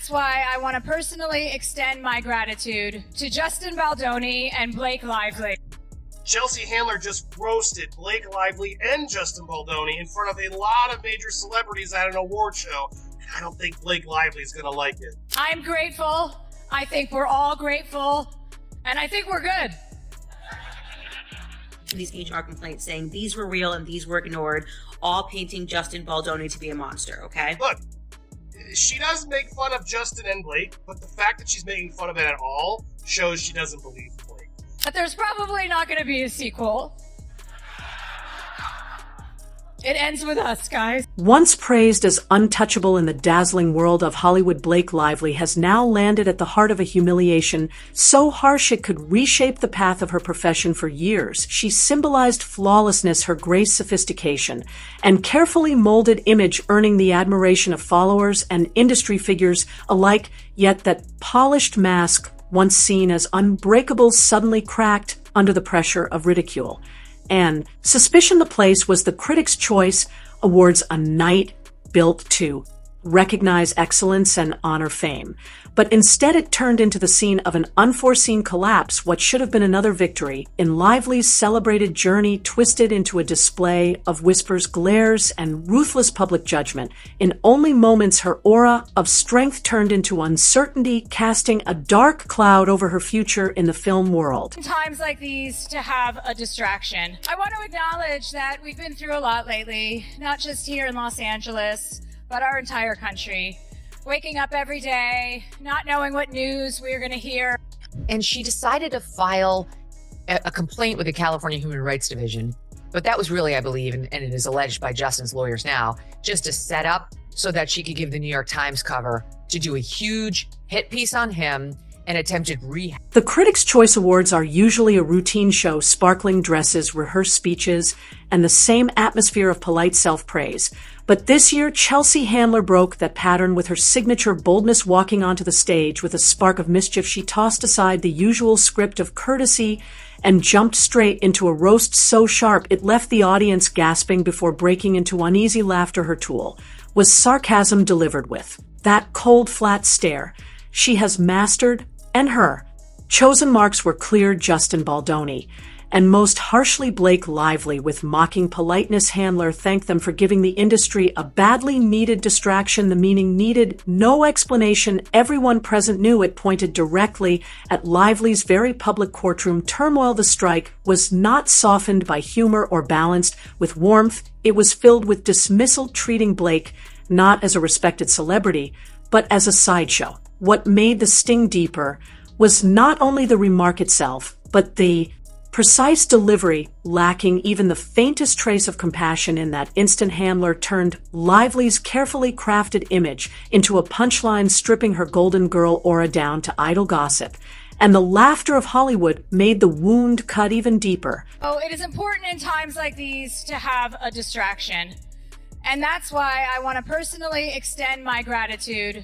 that's why I want to personally extend my gratitude to Justin Baldoni and Blake Lively. Chelsea Handler just roasted Blake Lively and Justin Baldoni in front of a lot of major celebrities at an award show. And I don't think Blake Lively's going to like it. I'm grateful. I think we're all grateful. And I think we're good. These HR complaints saying these were real and these were ignored, all painting Justin Baldoni to be a monster, okay? Look, she does make fun of Justin and Blake, but the fact that she's making fun of it at all shows she doesn't believe Blake. But there's probably not going to be a sequel. It ends with us, guys. Once praised as untouchable in the dazzling world of Hollywood, Blake Lively has now landed at the heart of a humiliation so harsh it could reshape the path of her profession for years. She symbolized flawlessness, her grace, sophistication, and carefully molded image, earning the admiration of followers and industry figures alike, yet that polished mask, once seen as unbreakable, suddenly cracked under the pressure of ridicule. And Suspicion the Place was the Critics' Choice Awards, a night built to recognize excellence and honor fame. But instead it turned into the scene of an unforeseen collapse, what should have been another victory. In Lively's celebrated journey twisted into a display of whispers, glares, and ruthless public judgment. In only moments, her aura of strength turned into uncertainty, casting a dark cloud over her future in the film world. In times like these, to have a distraction. I want to acknowledge that we've been through a lot lately, not just here in Los Angeles, but our entire country. Waking up every day, not knowing what news we were going to hear. And she decided to file a complaint with the California Human Rights Division. But that was really, I believe, and it is alleged by Justin's lawyers now, just a setup so that she could give the New York Times cover to do a huge hit piece on him and attempted rehab. The Critics' Choice Awards are usually a routine show, sparkling dresses, rehearsed speeches, and the same atmosphere of polite self-praise. But this year, Chelsea Handler broke that pattern with her signature boldness, walking onto the stage with a spark of mischief. She tossed aside the usual script of courtesy and jumped straight into a roast so sharp it left the audience gasping before breaking into uneasy laughter. Her tool was sarcasm delivered with that cold, flat stare she has mastered, and her chosen marks were clear: Justin Baldoni, and most harshly Blake Lively. With mocking politeness, Handler thanked them for giving the industry a badly needed distraction. The meaning needed no explanation. Everyone present knew it pointed directly at Lively's very public courtroom turmoil. The strike was not softened by humor or balanced with warmth. It was filled with dismissal, treating Blake not as a respected celebrity, but as a sideshow. What made the sting deeper was not only the remark itself, but the precise delivery, lacking even the faintest trace of compassion. In that instant, Handler turned Lively's carefully crafted image into a punchline, stripping her golden girl aura down to idle gossip. And the laughter of Hollywood made the wound cut even deeper. Oh, it is important in times like these to have a distraction. And that's why I want to personally extend my gratitude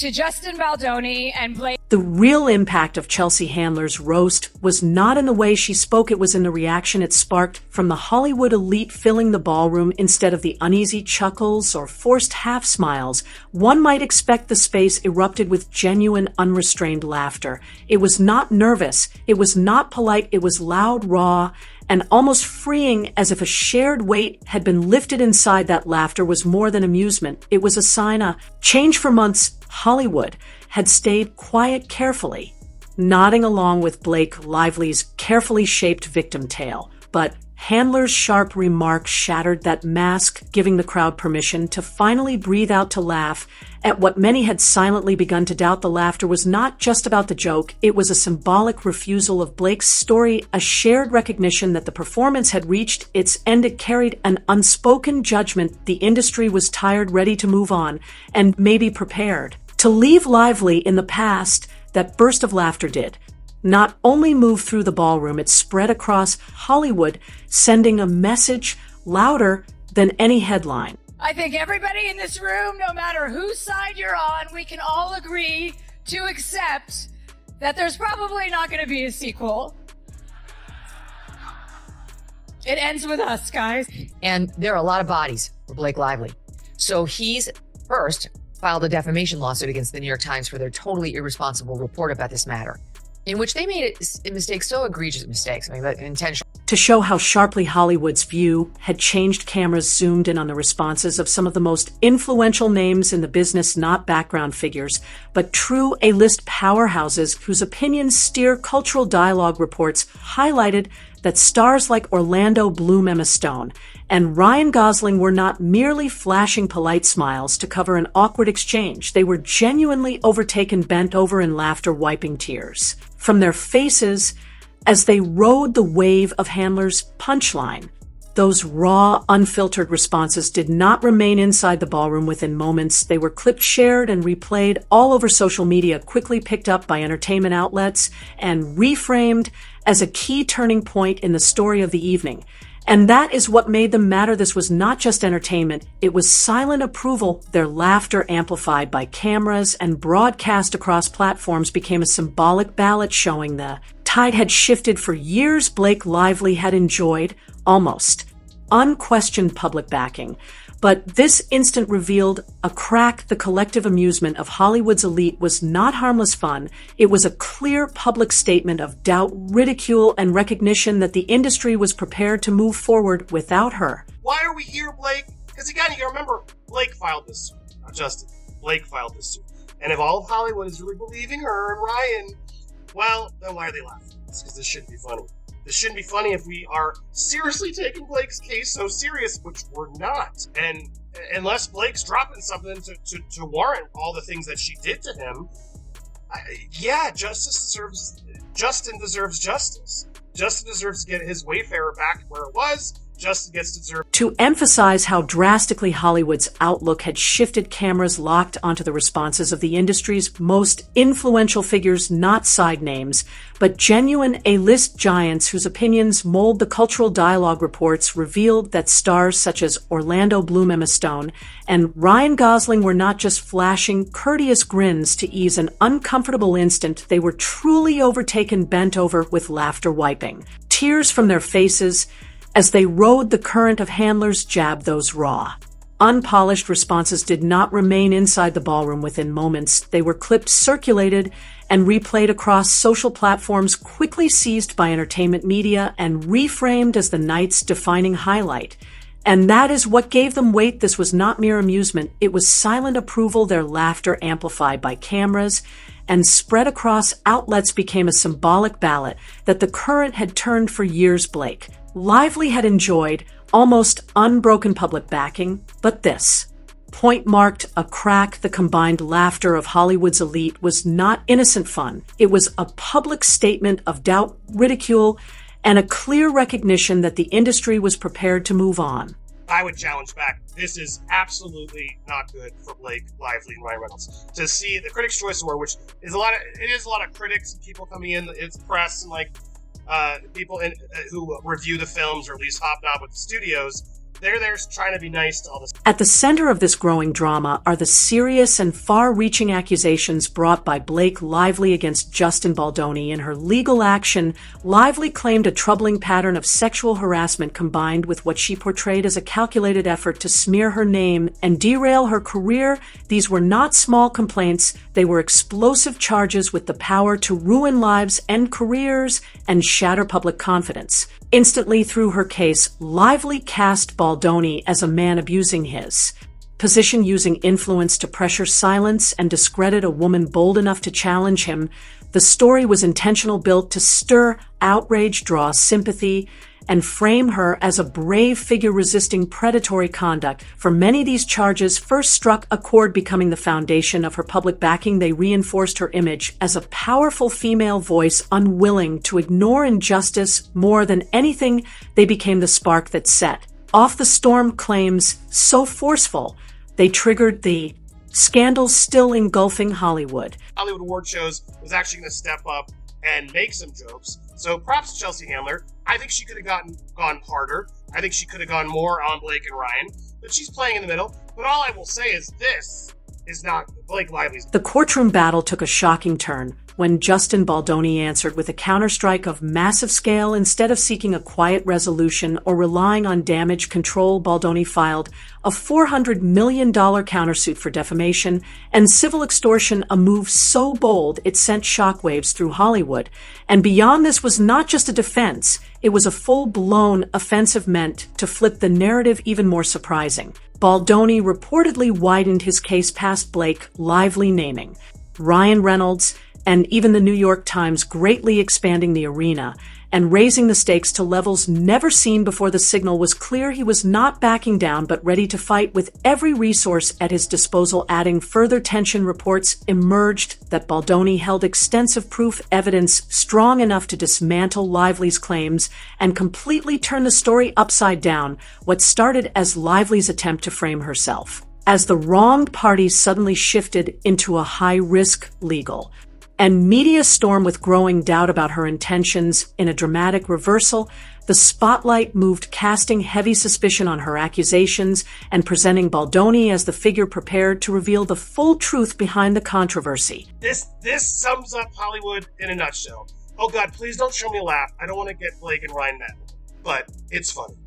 to Justin Baldoni and Blake. The real impact of Chelsea Handler's roast was not in the way she spoke, it was in the reaction it sparked from the Hollywood elite filling the ballroom. Instead of the uneasy chuckles or forced half smiles one might expect, the space erupted with genuine, unrestrained laughter. It was not nervous, it was not polite, it was loud, raw, and almost freeing, as if a shared weight had been lifted inside. That laughter was more than amusement. It was a sign of change. For months, Hollywood had stayed quiet, carefully nodding along with Blake Lively's carefully shaped victim tale. But Handler's sharp remark shattered that mask, giving the crowd permission to finally breathe out, to laugh at what many had silently begun to doubt. The laughter was not just about the joke, it was a symbolic refusal of Blake's story, a shared recognition that the performance had reached its end. It carried an unspoken judgment. The industry was tired, ready to move on, and maybe prepared to leave Lively in the past. That burst of laughter did not only move through the ballroom, it spread across Hollywood, sending a message louder than any headline. I think everybody in this room, no matter whose side you're on, we can all agree to accept that there's probably not going to be a sequel. It ends with us, guys. And there are a lot of bodies for Blake Lively. So he's first filed a defamation lawsuit against the New York Times for their totally irresponsible report about this matter, in which they made a mistake, so egregious mistakes, I mean, intentional. To show how sharply Hollywood's view had changed, cameras zoomed in on the responses of some of the most influential names in the business, not background figures, but true A-list powerhouses whose opinions steer cultural dialogue. Reports highlighted that stars like Orlando Bloom, Emma Stone, and Ryan Gosling were not merely flashing polite smiles to cover an awkward exchange. They were genuinely overtaken, bent over in laughter, wiping tears from their faces as they rode the wave of Handler's punchline. Those raw, unfiltered responses did not remain inside the ballroom. Within moments, they were clipped, shared, and replayed all over social media, quickly picked up by entertainment outlets, and reframed as a key turning point in the story of the evening. And that is what made them matter. This was not just entertainment, it was silent approval. Their laughter, amplified by cameras and broadcast across platforms, became a symbolic ballot showing the tide had shifted. For years, Blake Lively had enjoyed almost unquestioned public backing, but this instant revealed a crack. The collective amusement of Hollywood's elite was not harmless fun. It was a clear public statement of doubt, ridicule, and recognition that the industry was prepared to move forward without her. Why are we here, Blake? Because again, you remember, Blake filed this suit. Not Justin. Blake filed this suit. And if all of Hollywood is really believing her and Ryan, well, then why are they laughing? It's because this shouldn't be funny. This shouldn't be funny if we are seriously taking Blake's case so serious, which we're not. And unless Blake's dropping something to warrant all the things that she did to him, Justin deserves justice. Justin deserves to get his Wayfarer back where it was. Justin gets deserved. To emphasize how drastically Hollywood's outlook had shifted, cameras locked onto the responses of the industry's most influential figures, not side names, but genuine A-list giants whose opinions mold the cultural dialogue. Reports revealed that stars such as Orlando Bloom, Emma Stone, and Ryan Gosling were not just flashing courteous grins to ease an uncomfortable instant. They were truly overtaken, bent over with laughter, wiping tears from their faces as they rode the current of Handler's jab. Those raw, unpolished responses did not remain inside the ballroom. Within moments, they were clipped, circulated, and replayed across social platforms, quickly seized by entertainment media and reframed as the night's defining highlight. And that is what gave them weight. This was not mere amusement. It was silent approval. Their laughter, amplified by cameras and spread across outlets, became a symbolic ballot that the current had turned. For years, Blake Lively had enjoyed almost unbroken public backing, but this point marked a crack. The combined laughter of Hollywood's elite was not innocent fun. It was a public statement of doubt, ridicule, and a clear recognition that the industry was prepared to move on. I would challenge back. This is absolutely not good for Blake Lively and Ryan Reynolds. To see the Critics' Choice Award, which is a lot of critics and people coming in, it's press and people who review the films or at least hobnob with the studios. They're there trying to be nice to all this. At the center of this growing drama are the serious and far-reaching accusations brought by Blake Lively against Justin Baldoni. In her legal action, Lively claimed a troubling pattern of sexual harassment combined with what she portrayed as a calculated effort to smear her name and derail her career. These were not small complaints. They were explosive charges with the power to ruin lives, end careers, and shatter public confidence. Instantly, through her case, Lively cast Baldoni as a man abusing his position, using influence to pressure silence and discredit a woman bold enough to challenge him. The story was intentional, built to stir outrage, draw sympathy, and frame her as a brave figure resisting predatory conduct. For many, these charges first struck a chord, becoming the foundation of her public backing. They reinforced her image as a powerful female voice, unwilling to ignore injustice. More than anything, they became the spark that set off the storm. Claims so forceful, they triggered the scandals still engulfing Hollywood. Hollywood award shows was actually going to step up and make some jokes. So props to Chelsea Handler. I think she could have gone harder. I think she could have gone more on Blake and Ryan, but she's playing in the middle. But all I will say is this is not Blake Lively's. The courtroom battle took a shocking turn when Justin Baldoni answered with a counterstrike of massive scale. Instead of seeking a quiet resolution or relying on damage control, Baldoni filed a $400 million countersuit for defamation and civil extortion, a move so bold it sent shockwaves through Hollywood. And beyond this was not just a defense, it was a full-blown offensive meant to flip the narrative even more surprising. Baldoni reportedly widened his case past Blake Lively naming Ryan Reynolds, and even the New York Times, greatly expanding the arena and raising the stakes to levels never seen before. The signal was clear. He was not backing down, but ready to fight with every resource at his disposal. Adding further tension, reports emerged that Baldoni held extensive proof evidence strong enough to dismantle Lively's claims and completely turn the story upside down, what started as Lively's attempt to frame herself as the wronged party suddenly shifted into a high-risk legal and media storm with growing doubt about her intentions. In a dramatic reversal, the spotlight moved, casting heavy suspicion on her accusations and presenting Baldoni as the figure prepared to reveal the full truth behind the controversy. This sums up Hollywood in a nutshell. Oh God, please don't show me a laugh. I don't want to get Blake and Ryan mad, but it's funny.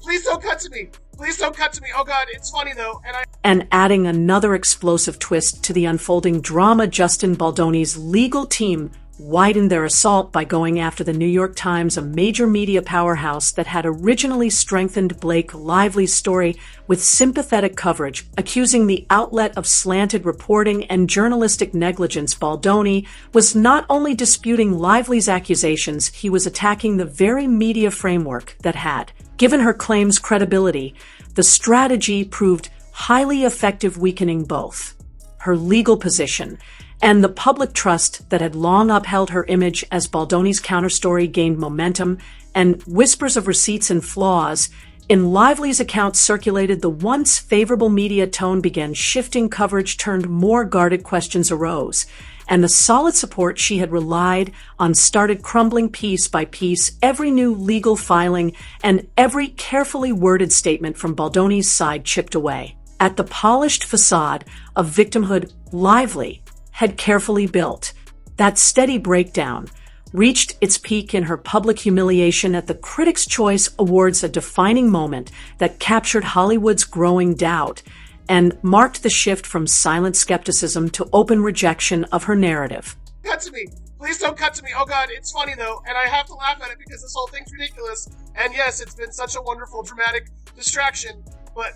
Please don't cut to me. Please don't cut to me. Oh God, it's funny though, And adding another explosive twist to the unfolding drama, Justin Baldoni's legal team widened their assault by going after the New York Times, a major media powerhouse that had originally strengthened Blake Lively's story with sympathetic coverage, accusing the outlet of slanted reporting and journalistic negligence. Baldoni was not only disputing Lively's accusations, he was attacking the very media framework that had given her claims credibility. The strategy proved highly effective, weakening both her legal position and the public trust that had long upheld her image. As Baldoni's counterstory gained momentum and whispers of receipts and flaws in Lively's account circulated, the once favorable media tone began shifting. Coverage turned, more guarded questions arose, and the solid support she had relied on started crumbling piece by piece. Every new legal filing and every carefully worded statement from Baldoni's side chipped away at the polished facade of victimhood Lively had carefully built. That steady breakdown reached its peak in her public humiliation at the Critics' Choice Awards, a defining moment that captured Hollywood's growing doubt and marked the shift from silent skepticism to open rejection of her narrative. cut to me. Please don't cut to me. Oh God, it's funny though, and I have to laugh at it because this whole thing's ridiculous. And yes, it's been such a wonderful, dramatic distraction, but...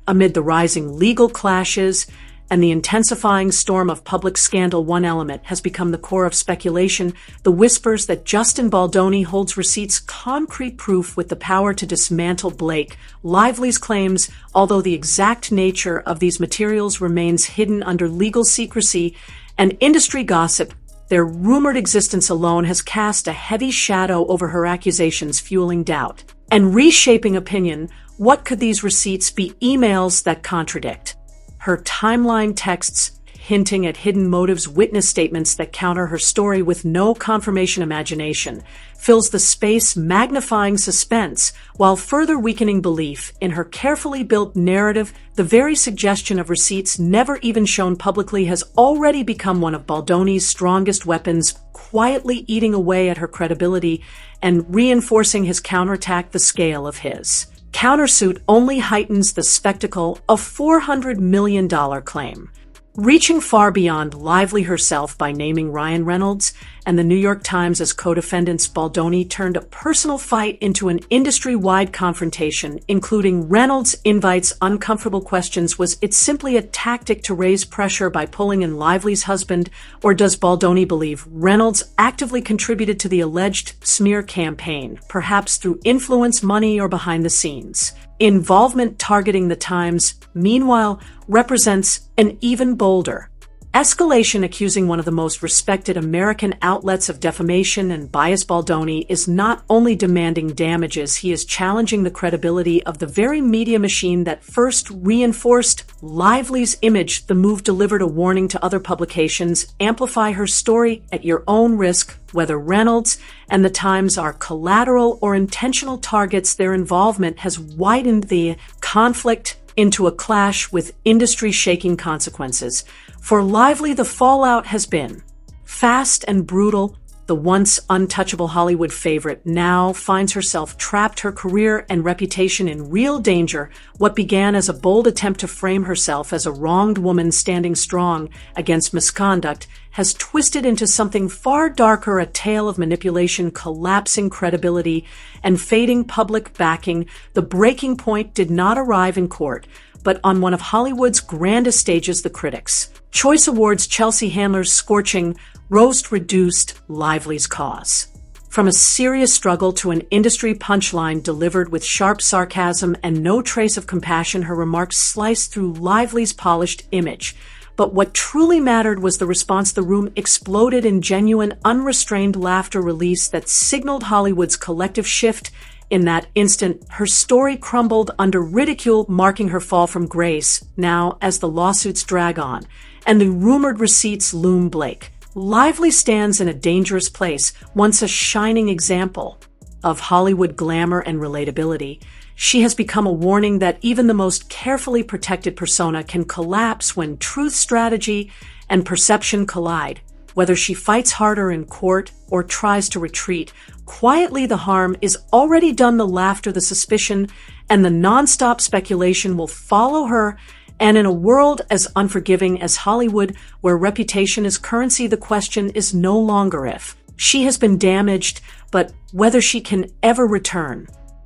Amid the rising legal clashes and the intensifying storm of public scandal, one element has become the core of speculation: the whispers that Justin Baldoni holds receipts, concrete proof with the power to dismantle Blake Lively's claims. Although the exact nature of these materials remains hidden under legal secrecy and industry gossip, their rumored existence alone has cast a heavy shadow over her accusations, fueling doubt and reshaping opinion. What could these receipts be? Emails that contradict her timeline, texts hinting at hidden motives, witness statements that counter her story with no confirmation. Imagination fills the space, magnifying suspense while further weakening belief in her carefully built narrative. The very suggestion of receipts never even shown publicly has already become one of Baldoni's strongest weapons, quietly eating away at her credibility and reinforcing his counterattack. The scale of his countersuit only heightens the spectacle of $400 million claim, reaching far beyond Lively herself. By naming Ryan Reynolds and the New York Times as co-defendants, Baldoni turned a personal fight into an industry-wide confrontation, including Reynolds' invites uncomfortable questions. Was it simply a tactic to raise pressure by pulling in Lively's husband, or does Baldoni believe Reynolds actively contributed to the alleged smear campaign, perhaps through influence, money, or behind the scenes involvement? Targeting the Times, meanwhile, represents an even bolder escalation, accusing one of the most respected American outlets of defamation and bias. Baldoni is not only demanding damages, he is challenging the credibility of the very media machine that first reinforced Lively's image. The move delivered a warning to other publications: amplify her story at your own risk. Whether Reynolds and the Times are collateral or intentional targets, their involvement has widened the conflict into a clash with industry-shaking consequences. For Lively, the fallout has been fast and brutal. The once untouchable Hollywood favorite now finds herself trapped, her career and reputation in real danger. What began as a bold attempt to frame herself as a wronged woman standing strong against misconduct has twisted into something far darker, a tale of manipulation, collapsing credibility, and fading public backing. The breaking point did not arrive in court, but on one of Hollywood's grandest stages, the Critics' Choice Awards. Chelsea Handler's scorching roast reduced Lively's cause. From a serious struggle to an industry punchline delivered with sharp sarcasm and no trace of compassion, her remarks sliced through Lively's polished image. But what truly mattered was the response. The room exploded in genuine, unrestrained laughter release that signaled Hollywood's collective shift. In that instant, her story crumbled under ridicule, marking her fall from grace. Now, as the lawsuits drag on and the rumored receipts loom bleak, Lively stands in a dangerous place. Once a shining example of Hollywood glamour and relatability, she has become a warning that even the most carefully protected persona can collapse when truth, strategy, and perception collide. Whether she fights harder in court or tries to retreat quietly, the harm is already done. The laughter, the suspicion, and the nonstop speculation will follow her. And in a world as unforgiving as Hollywood, where reputation is currency, the question is no longer if she has been damaged, but whether she can ever return.